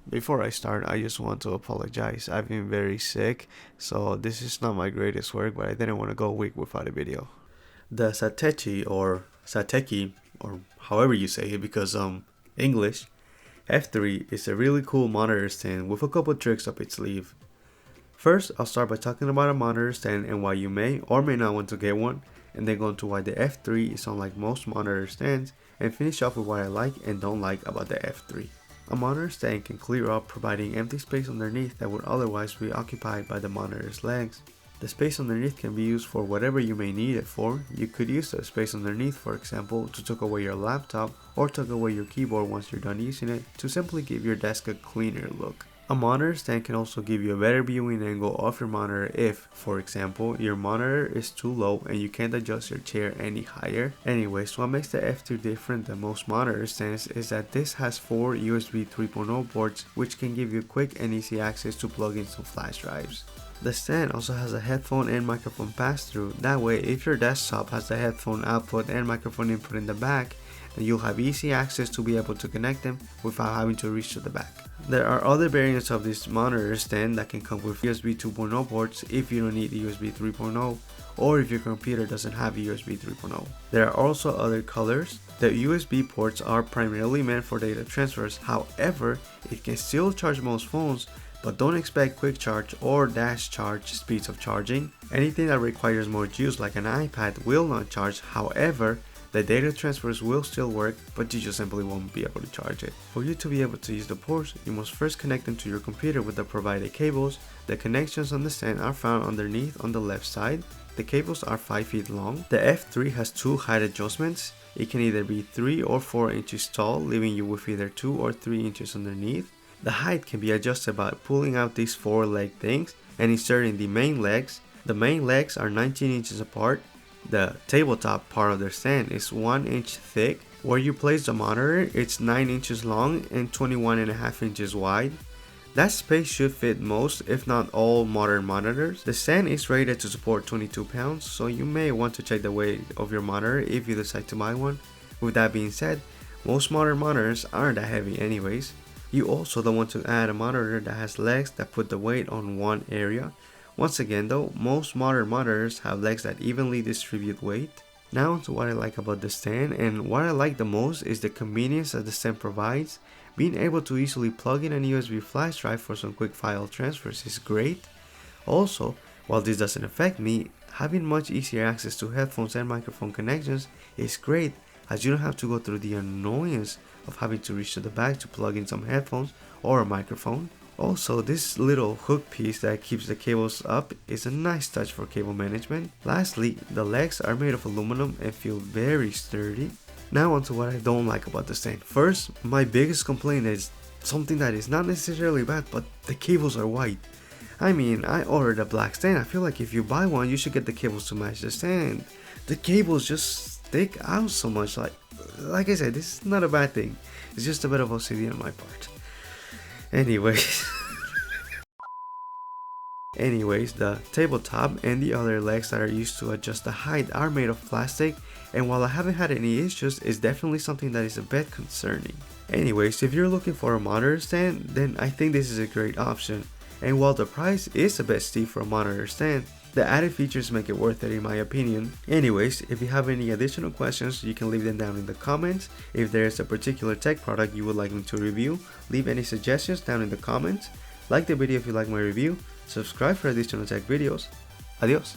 Before I start, I just want to apologize. I've been very sick, so this is not my greatest work, but I didn't want to go a week without a video. The Satechi or Satechi, or however you say it, because English, F3 is a really cool monitor stand with a couple tricks up its sleeve. First, I'll start by talking about a monitor stand and why you may or may not want to get one, and then go into why the F3 is unlike most monitor stands, and finish off with what I like and don't like about the F3. A monitor stand can clear up, providing empty space underneath that would otherwise be occupied by the monitor's legs. The space underneath can be used for whatever you may need it for. You could use the space underneath, for example, to tuck away your laptop or tuck away your keyboard once you're done using it to simply give your desk a cleaner look. A monitor stand can also give you a better viewing angle of your monitor if, for example, your monitor is too low and you can't adjust your chair any higher. Anyways, what makes the F2 different than most monitor stands is that this has 4 USB 3.0 ports, which can give you quick and easy access to plug in some flash drives. The stand also has a headphone and microphone pass-through. That way, if your desktop has the headphone output and microphone input in the back, then you'll have easy access to be able to connect them without having to reach to the back. There are other variants of this monitor stand that can come with USB 2.0 ports if you don't need USB 3.0 or if your computer doesn't have USB 3.0. There are also other colors. The USB ports are primarily meant for data transfers, however, it can still charge most phones, but don't expect quick charge or dash charge speeds of charging. Anything that requires more juice like an iPad will not charge, however, the data transfers will still work, but you just simply won't be able to charge it. For you to be able to use the ports, you must first connect them to your computer with the provided cables. The connections on the stand are found underneath on the left side. The cables are 5 feet long. The F3 has 2 height adjustments. It can either be 3 or 4 inches tall, leaving you with either 2 or 3 inches underneath. The height can be adjusted by pulling out these 4 leg things and inserting the main legs. The main legs are 19 inches apart. The tabletop part of the stand is 1 inch thick. Where you place the monitor, it's 9 inches long and 21.5 inches wide. That space should fit most, if not all, modern monitors. The stand is rated to support 22 pounds, so you may want to check the weight of your monitor if you decide to buy one. With that being said, most modern monitors aren't that heavy anyways. You also don't want to add a monitor that has legs that put the weight on one area. Once again though, most modern monitors have legs that evenly distribute weight. Now to what I like about the stand, and what I like the most is the convenience that the stand provides. Being able to easily plug in a USB flash drive for some quick file transfers is great. Also, while this doesn't affect me, having much easier access to headphones and microphone connections is great, as you don't have to go through the annoyance of having to reach to the back to plug in some headphones or a microphone. Also, this little hook piece that keeps the cables up is a nice touch for cable management. Lastly, the legs are made of aluminum and feel very sturdy. Now onto what I don't like about the stand. First, my biggest complaint is something that is not necessarily bad, but the cables are white. I mean, I ordered a black stand. I feel like if you buy one, you should get the cables to match the stand. The cables just stick out so much. Like I said, this is not a bad thing. It's just a bit of OCD on my part. Anyways, the tabletop and the other legs that are used to adjust the height are made of plastic, and while I haven't had any issues, it's definitely something that is a bit concerning. Anyways, if you're looking for a monitor stand, then I think this is a great option. And while the price is a bit steep for a monitor stand, the added features make it worth it in my opinion. Anyways, if you have any additional questions, you can leave them down in the comments. If there is a particular tech product you would like me to review, leave any suggestions down in the comments. Like the video if you like my review, subscribe for additional tech videos. Adios.